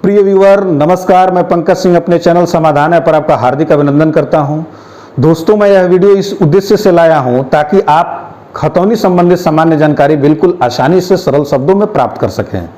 प्रिय व्यूअर नमस्कार, मैं पंकज सिंह अपने चैनल समाधान है पर आपका हार्दिक अभिनंदन करता हूं। दोस्तों, मैं यह वीडियो इस उद्देश्य से लाया हूं ताकि आप खतौनी संबंधित सामान्य जानकारी बिल्कुल आसानी से सरल शब्दों में प्राप्त कर सकें।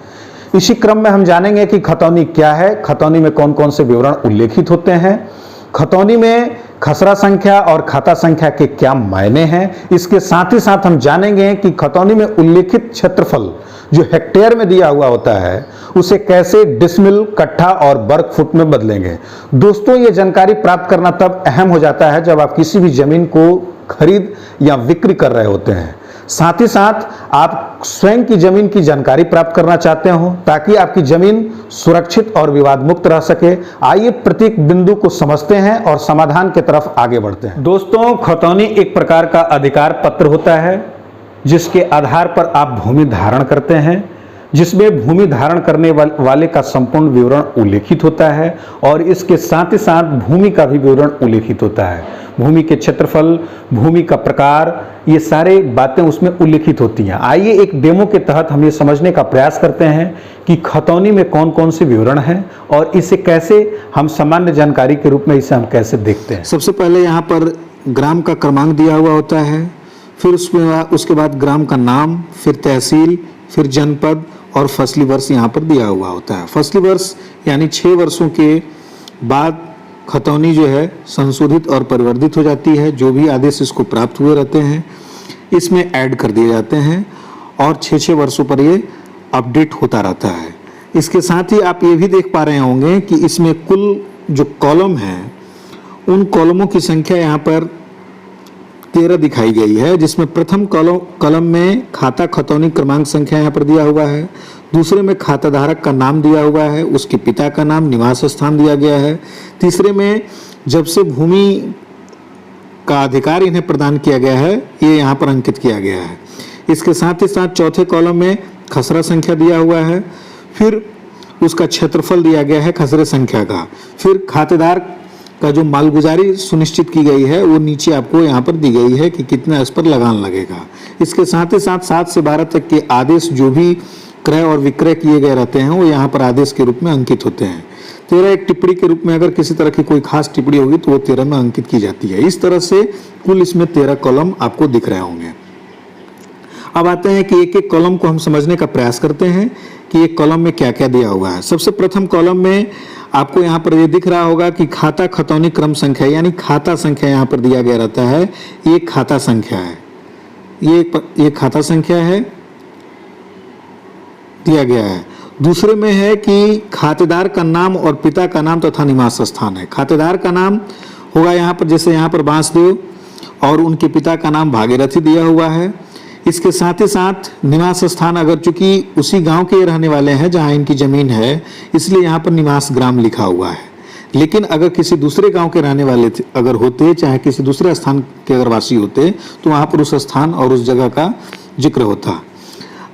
इसी क्रम में हम जानेंगे कि खतौनी क्या है, खतौनी में कौन कौन से विवरण उल्लेखित होते हैं, खतौनी में खसरा संख्या और खाता संख्या के क्या मायने हैं। इसके साथ ही साथ हम जानेंगे कि खतौनी में उल्लेखित क्षेत्रफल जो हेक्टेयर में दिया हुआ होता है उसे कैसे डिसमिल, कट्ठा और वर्ग फुट में बदलेंगे। दोस्तों, ये जानकारी प्राप्त करना तब अहम हो जाता है जब आप किसी भी जमीन को खरीद या बिक्री कर रहे होते हैं। साथ ही साथ आप स्वयं की जमीन की जानकारी प्राप्त करना चाहते हो ताकि आपकी जमीन सुरक्षित और विवाद मुक्त रह सके। आइए प्रत्येक बिंदु को समझते हैं और समाधान की तरफ आगे बढ़ते हैं। दोस्तों, खतौनी एक प्रकार का अधिकार पत्र होता है जिसके आधार पर आप भूमि धारण करते हैं, जिसमें भूमि धारण करने वाले का संपूर्ण विवरण उल्लेखित होता है और इसके साथ ही साथ भूमि का भी विवरण उल्लेखित होता है। भूमि के क्षेत्रफल, भूमि का प्रकार, ये सारे बातें उसमें उल्लेखित होती हैं। आइए एक डेमो के तहत हम ये समझने का प्रयास करते हैं कि खतौनी में कौन कौन से विवरण हैं और इसे कैसे हम सामान्य जानकारी के रूप में इसे हम कैसे देखते हैं। सबसे पहले यहाँ पर ग्राम का क्रमांक दिया हुआ होता है, फिर उसके बाद ग्राम का नाम, फिर तहसील, फिर जनपद और फसली वर्ष यहाँ पर दिया हुआ होता है। फसली वर्ष यानी 6 वर्षों के बाद खतौनी जो है संशोधित और परिवर्धित हो जाती है। जो भी आदेश इसको प्राप्त हुए रहते हैं इसमें ऐड कर दिए जाते हैं और 6-6 वर्षों पर ये अपडेट होता रहता है। इसके साथ ही आप ये भी देख पा रहे होंगे कि इसमें कुल जो कॉलम हैं उन कॉलमों की संख्या यहाँ पर 13 दिखाई गई है, जिसमें प्रथम कॉलम में खाता खतौनी क्रमांक संख्या यहाँ पर दिया हुआ है, दूसरे में खाता धारक का नाम दिया हुआ है, उसके पिता का नाम, निवास स्थान दिया गया है, तीसरे में जब से भूमि का अधिकार इन्हें प्रदान किया गया है ये यहाँ पर अंकित किया गया है। इसके साथ ही साथ चौथे कॉलम में खसरा संख्या दिया हुआ है, फिर उसका क्षेत्रफल दिया गया है खसरे संख्या का, फिर खातेदार का जो मालगुजारी सुनिश्चित की गई है वो नीचे आपको यहाँ पर दी गई है कि कितना इस पर लगान लगेगा। इसके साथ ही साथ 7 से 12 तक के आदेश जो भी क्रय और विक्रय किए गए रहते हैं वो यहाँ पर आदेश के रूप में अंकित होते हैं। 13 एक टिप्पणी के रूप में अगर किसी तरह की कोई खास टिप्पणी होगी तो वो 13 में अंकित की जाती है। इस तरह से कुल इसमें 13 कॉलम आपको दिख रहे होंगे। अब आते हैं कि एक एक कॉलम को हम समझने का प्रयास करते हैं कि एक कॉलम में क्या क्या दिया हुआ है। सबसे प्रथम कॉलम में आपको यहाँ पर ये दिख रहा होगा कि खाता खतौनी क्रम संख्या यानी खाता संख्या यहाँ पर दिया गया रहता है। ये खाता संख्या है, ये खाता संख्या है दिया गया है। दूसरे में है कि खातेदार का नाम और पिता का नाम तथा निवास स्थान है। खातेदार का नाम होगा यहाँ पर, जैसे यहाँ पर बांसदेव, और उनके पिता का नाम भागीरथी दिया हुआ है। इसके साथ ही साथ निवास स्थान, अगर चूंकि उसी गांव के रहने वाले हैं जहां इनकी जमीन है इसलिए यहाँ पर निवास ग्राम लिखा हुआ है। लेकिन अगर किसी दूसरे गांव के रहने वाले अगर होते, चाहे किसी दूसरे स्थान के अगर वासी होते तो वहां पर उस स्थान और उस जगह का जिक्र होता।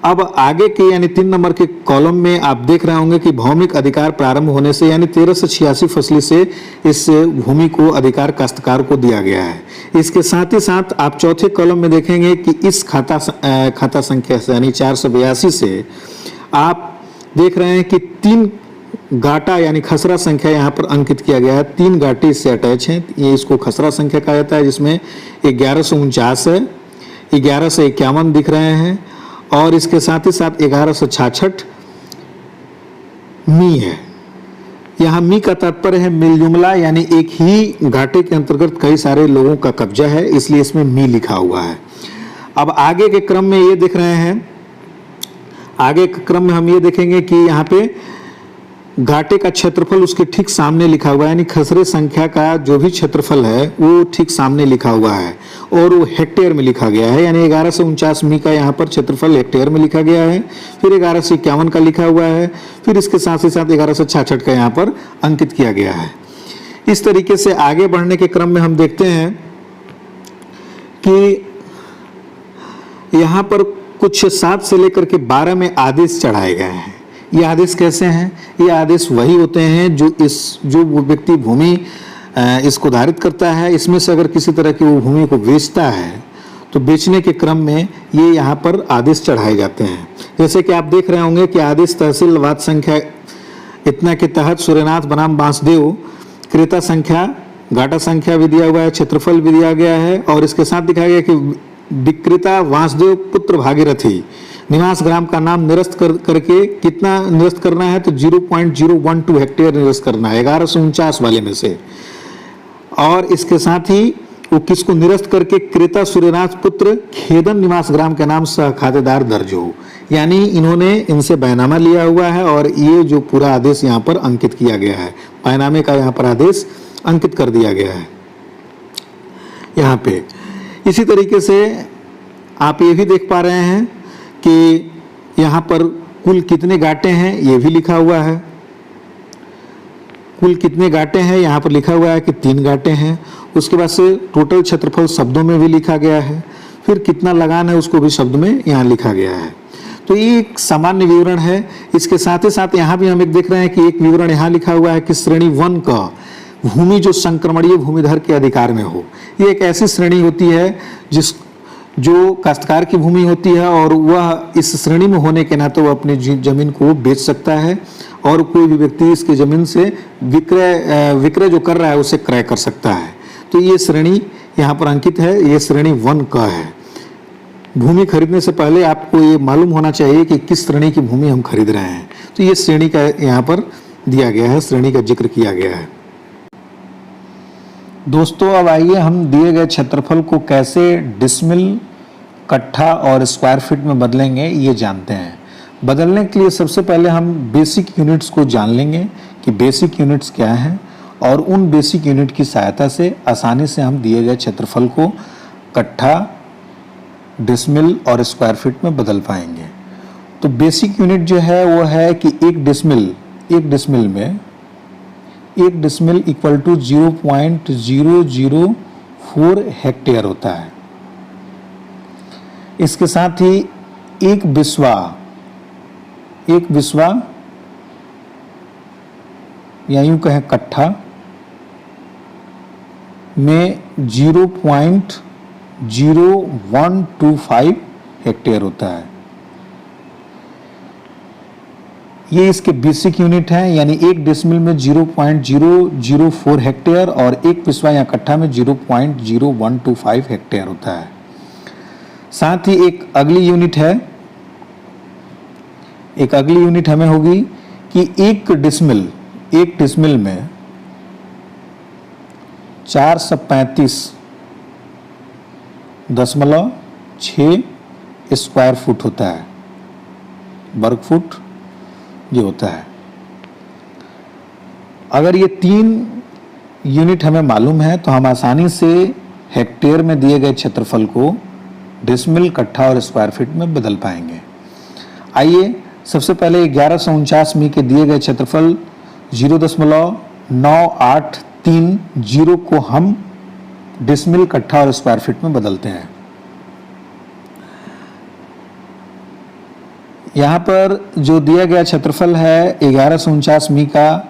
अब आगे के यानी 3 नंबर के कॉलम में आप देख रहे होंगे कि भौमिक अधिकार प्रारंभ होने से यानी 1386 फसली से इस भूमि को अधिकार काश्तकार को दिया गया है। इसके साथ ही साथ आप चौथे कॉलम में देखेंगे कि इस खाता संख्या से यानी 482 से आप देख रहे हैं कि 3 गाटा यानी खसरा संख्या यहाँ पर अंकित किया गया है। 3 गाटे इससे अटैच हैं, ये इसको खसरा संख्या कहा जाता है, जिसमें 1149 है, 1151 दिख रहे हैं और इसके साथ ही साथ 1166 मी है। यहाँ मी का तात्पर्य है मिल जुमला, यानी एक ही घाटे के अंतर्गत कई सारे लोगों का कब्जा है, इसलिए इसमें मी लिखा हुआ है। अब आगे के क्रम में ये देख रहे हैं, आगे के क्रम में हम ये देखेंगे कि यहाँ पे घाटे का क्षेत्रफल उसके ठीक सामने लिखा हुआ है, यानी खसरे संख्या का जो भी क्षेत्रफल है वो ठीक सामने लिखा हुआ है और वो हेक्टेयर में लिखा गया है। यानी 1149 मी का यहाँ पर क्षेत्रफल हेक्टेयर में लिखा गया है, फिर 1151 का लिखा हुआ है, फिर इसके साथ ही साथ 1166 का यहाँ पर अंकित किया गया है। इस तरीके से आगे बढ़ने के क्रम में हम देखते हैं कि यहाँ पर कुछ 7 से लेकर के 12 में आदेश चढ़ाए गए हैं। ये आदेश कैसे हैं? ये आदेश वही होते हैं जो व्यक्ति भूमि इसको धारित करता है, इसमें से अगर किसी तरह की वो भूमि को बेचता है तो बेचने के क्रम में ये यहाँ पर आदेश चढ़ाए जाते हैं। जैसे कि आप देख रहे होंगे कि आदेश तहसील वाद संख्या इतना के तहत सूर्यनाथ बनाम बांसदेव क्रेता संख्या, घाटा संख्या भी दिया हुआ है, क्षेत्रफल भी दिया गया है और इसके साथ दिखाया गया कि विक्रेता वासुदेव पुत्र भागीरथी निवास ग्राम का नाम निरस्त करके कितना निरस्त करना है, तो 0.012 हेक्टेयर निरस्त करना है 1149 वाले में से। और इसके साथ ही वो किसको निरस्त करके क्रेता सूर्यनाथ पुत्र खेदन निवास ग्राम के नाम सह खातेदार दर्ज हो, यानी इन्होंने इनसे बैनामा लिया हुआ है और ये जो पूरा आदेश यहाँ पर अंकित किया गया है, बैनामे का यहाँ पर आदेश अंकित कर दिया गया है यहाँ पे। इसी तरीके से आप ये भी देख पा रहे हैं कि यहाँ पर कुल कितने गाटे हैं ये भी लिखा हुआ है। कुल कितने गाटे हैं यहाँ पर लिखा हुआ है कि 3 गाटे हैं। उसके बाद से टोटल क्षेत्रफल शब्दों में भी लिखा गया है, फिर कितना लगान है उसको भी शब्द में यहाँ लिखा गया है। तो ये एक सामान्य विवरण है। इसके साथ ही साथ यहाँ भी हम एक देख रहे हैं कि एक विवरण यहाँ लिखा हुआ है कि श्रेणी 1 का भूमि जो संक्रमणीय भूमिधर के अधिकार में हो। ये एक ऐसी श्रेणी होती है जो काश्तकार की भूमि होती है और वह इस श्रेणी में होने के नाते वह अपनी जमीन को बेच सकता है और कोई भी व्यक्ति इसके जमीन से विक्रय जो कर रहा है उसे क्रय कर सकता है। तो ये श्रेणी यहाँ पर अंकित है, ये श्रेणी 1 का है। भूमि खरीदने से पहले आपको ये मालूम होना चाहिए कि किस श्रेणी की भूमि हम खरीद रहे हैं। तो ये श्रेणी का यहाँ पर दिया गया है, श्रेणी का जिक्र किया गया है। दोस्तों अब आइए हम दिए गए क्षेत्रफल को कैसे डिसमिल, कट्ठा और स्क्वायर फीट में बदलेंगे ये जानते हैं। बदलने के लिए सबसे पहले हम बेसिक यूनिट्स को जान लेंगे कि बेसिक यूनिट्स क्या हैं और उन बेसिक यूनिट की सहायता से आसानी से हम दिए गए क्षेत्रफल को कट्ठा, डिसमिल और स्क्वायर फीट में बदल पाएंगे। तो बेसिक यूनिट जो है वो है कि एक डिसमिल इक्वल टू 0.004 हेक्टेयर होता है। इसके साथ ही एक बिस्वा या यूं कहें कट्ठा में 0.0125 हेक्टेयर होता है। ये इसके बेसिक यूनिट हैं, यानी एक डेसिमल में 0.004 हेक्टेयर और एक बिस्वा या कट्ठा में 0.0125 हेक्टेयर होता है। साथ ही एक अगली यूनिट हमें होगी कि एक डिसमिल में 435.6 स्क्वायर फुट होता है, वर्ग फुट ये होता है। अगर ये 3 यूनिट हमें मालूम है तो हम आसानी से हेक्टेयर में दिए गए क्षेत्रफल को डिसमिल, कट्ठा और स्क्वायर फीट में बदल पाएंगे। आइए सबसे पहले 1149 मी के दिए गए क्षेत्रफल 0.9830 को हम डिसमिल, कट्ठा और स्क्वायर फीट में बदलते हैं। यहाँ पर जो दिया गया क्षेत्रफल है 1149 मी का,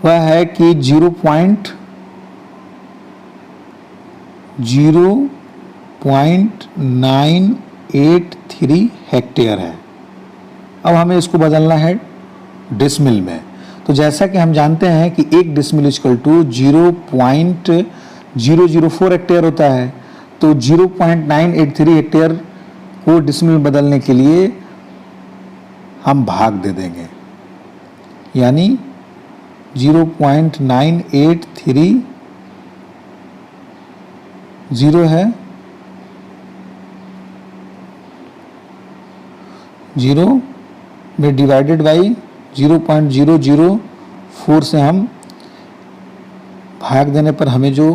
वह है कि 0.983 हेक्टेयर है। अब हमें इसको बदलना है डिसमिल में। तो जैसा कि हम जानते हैं कि एक डिसमिल इक्वल टू 0.004 हेक्टेयर होता है, तो 0.983 हेक्टेयर को डिसमिल बदलने के लिए हम भाग दे देंगे, यानी 0.9830 है 0 में डिवाइडेड बाई 0.004 से हम भाग देने पर हमें जो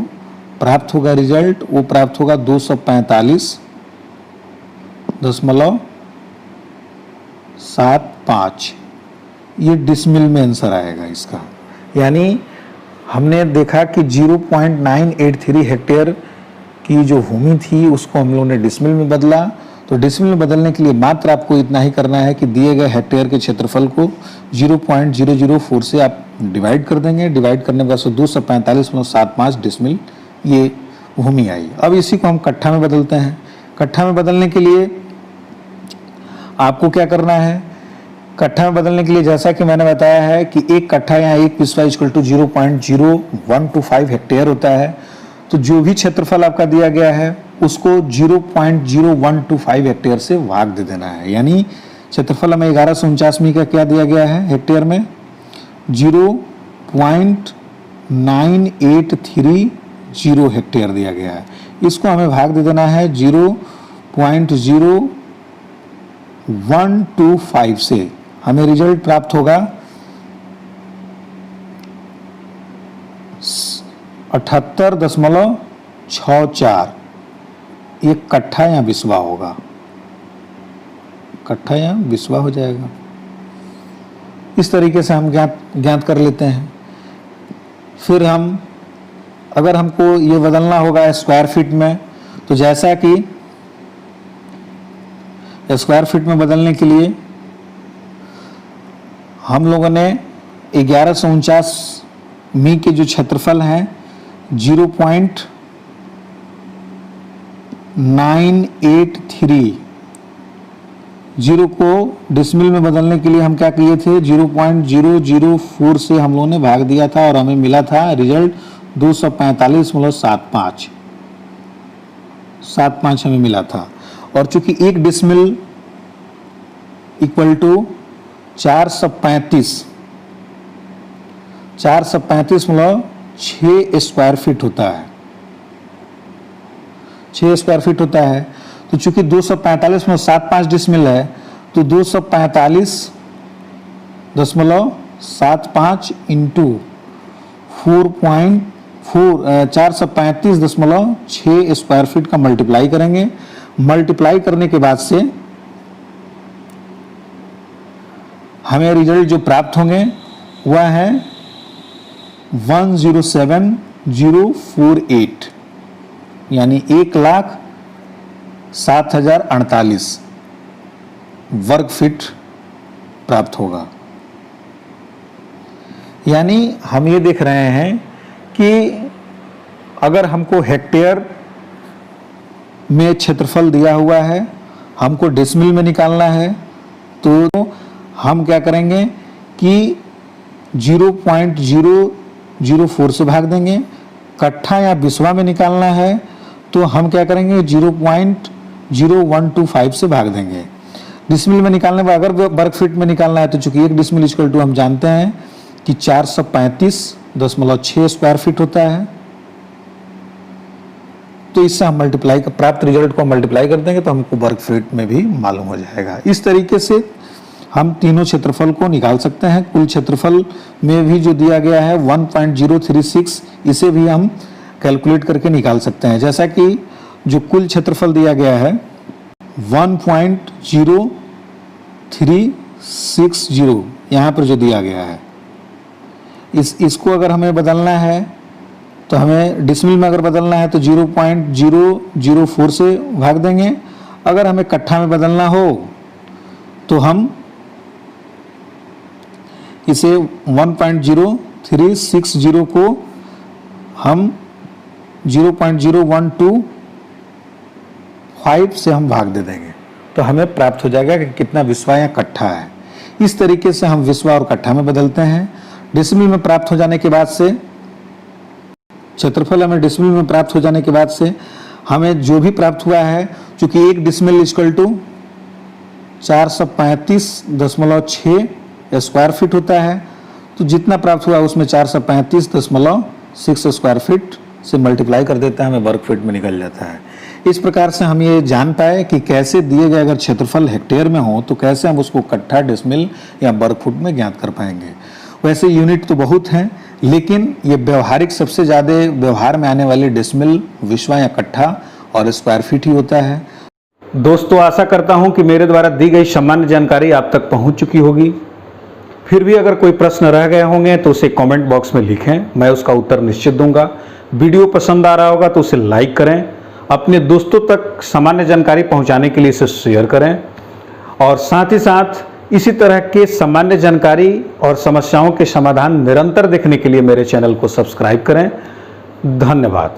प्राप्त होगा रिजल्ट वो प्राप्त होगा 245.75। ये डिसमिल में आंसर आएगा इसका। यानी हमने देखा कि 0.983 हेक्टेयर की जो भूमि थी उसको हम लोगों ने डिसमिल में बदला। तो डिसमिल में बदलने के लिए मात्र आपको इतना ही करना है कि दिए गए हेक्टेयर के क्षेत्रफल को 0.004 से आप डिवाइड कर देंगे। डिवाइड करने के बाद 245.75 डिसमिल ये भूमि आई। अब इसी को हम कट्ठा में बदलते हैं। कट्ठा में बदलने के लिए आपको क्या करना है, कट्ठा में बदलने के लिए जैसा कि मैंने बताया है कि एक कट्ठा या एक बिस्वा इक्वल टू 0.0125 हेक्टेयर होता है। तो जो भी क्षेत्रफल आपका दिया गया है उसको 0.0125 हेक्टेयर से भाग दे देना है। यानी क्षेत्रफल हमें 1149 मीटर का क्या दिया गया है हेक्टेयर में 0.9830 हेक्टेयर दिया गया है। इसको हमें भाग दे देना है 0.0125 से। हमें रिजल्ट प्राप्त होगा 78.64। ये कट्ठा या बिस्वा होगा, कट्ठा या बिस्वा हो जाएगा। इस तरीके से हम ज्ञात कर लेते हैं। फिर हम अगर हमको ये बदलना होगा स्क्वायर फीट में, तो जैसा कि स्क्वायर फीट में बदलने के लिए हम लोगों ने 1149 मी के जो क्षेत्रफल हैं 0.983 जीरो को डिसमिल में बदलने के लिए हम क्या किए थे 0.004 से हम लोगों ने भाग दिया था और हमें मिला था रिजल्ट 245.75 हमें मिला था। और चूंकि एक डिसमिल इक्वल टू 435 मतलब 6 स्क्वायर फीट होता है, 6 स्क्वायर फीट होता है। तो चूंकि 245 में 75 डिसमिल है तो 245.75 इंटू 435.6 स्क्वायर फीट का मल्टीप्लाई करेंगे। मल्टीप्लाई करने के बाद से हमें रिजल्ट जो प्राप्त होंगे वह है 107,048 यानी 1,07,048 वर्ग फीट प्राप्त होगा। यानी हम ये देख रहे हैं कि अगर हमको हेक्टेयर में क्षेत्रफल दिया हुआ है, हमको डेसिमल में निकालना है, तो हम क्या करेंगे कि 0.004 से भाग देंगे। कट्ठा या बिस्वा में निकालना है तो हम क्या करेंगे 0.0125 से भाग देंगे। डिसमिल में निकालने पर अगर वर्ग फीट में निकालना है तो चूंकि एक डिसमिल इक्वल टू हम जानते हैं कि 435.6 स्क्वायर फीट होता है। तो इससे हम मल्टीप्लाई प्राप्त रिजल्ट को मल्टीप्लाई कर देंगे तो हमको वर्ग फीट में भी मालूम हो जाएगा। इस तरीके से हम तीनों क्षेत्रफल को निकाल सकते हैं। कुल क्षेत्रफल में भी जो दिया गया है 1.036 इसे भी हम कैलकुलेट करके निकाल सकते हैं। जैसा कि जो कुल क्षेत्रफल दिया गया है 1.0360 यहाँ पर जो दिया गया है इसको अगर हमें बदलना है तो हमें डिसमिल में अगर बदलना है तो 0.004 से भाग देंगे। अगर हमें कट्ठा में बदलना हो तो हम इसे 1.0360 को हम 0.0125 से हम भाग दे देंगे तो हमें प्राप्त हो जाएगा कि कितना बिस्वा या कट्ठा है। इस तरीके से हम बिस्वा और कट्ठा में बदलते हैं। डिसमिल में प्राप्त हो जाने के बाद से क्षेत्रफल हमें डिसमिल में प्राप्त हो जाने के बाद से हमें जो भी प्राप्त हुआ है, चूंकि एक decimal equal to 435.6 square feet होता है, तो जितना प्राप्त हुआ उसमें 435.6 स्क्वायर फीट से मल्टीप्लाई कर देता है, हमें वर्ग फीट में निकल जाता है। इस प्रकार से हम ये जान पाए कि कैसे दिए गए अगर क्षेत्रफल हेक्टेयर में हो तो कैसे हम उसको कट्ठा, डेसिमल या वर्ग फुट में ज्ञात कर पाएंगे। वैसे यूनिट तो बहुत हैं, लेकिन ये व्यवहारिक सबसे ज़्यादा व्यवहार में आने वाले डेसिमल, विस्वा या कट्ठा और स्क्वायर फीट ही होता है। दोस्तों, आशा करता हूं कि मेरे द्वारा दी गई सामान्य जानकारी आप तक पहुंच चुकी होगी। फिर भी अगर कोई प्रश्न रह गए होंगे तो उसे कमेंट बॉक्स में लिखें, मैं उसका उत्तर निश्चित दूंगा। वीडियो पसंद आ रहा होगा तो उसे लाइक करें, अपने दोस्तों तक सामान्य जानकारी पहुंचाने के लिए इसे शेयर करें और साथ ही साथ इसी तरह के सामान्य जानकारी और समस्याओं के समाधान निरंतर देखने के लिए मेरे चैनल को सब्सक्राइब करें। धन्यवाद।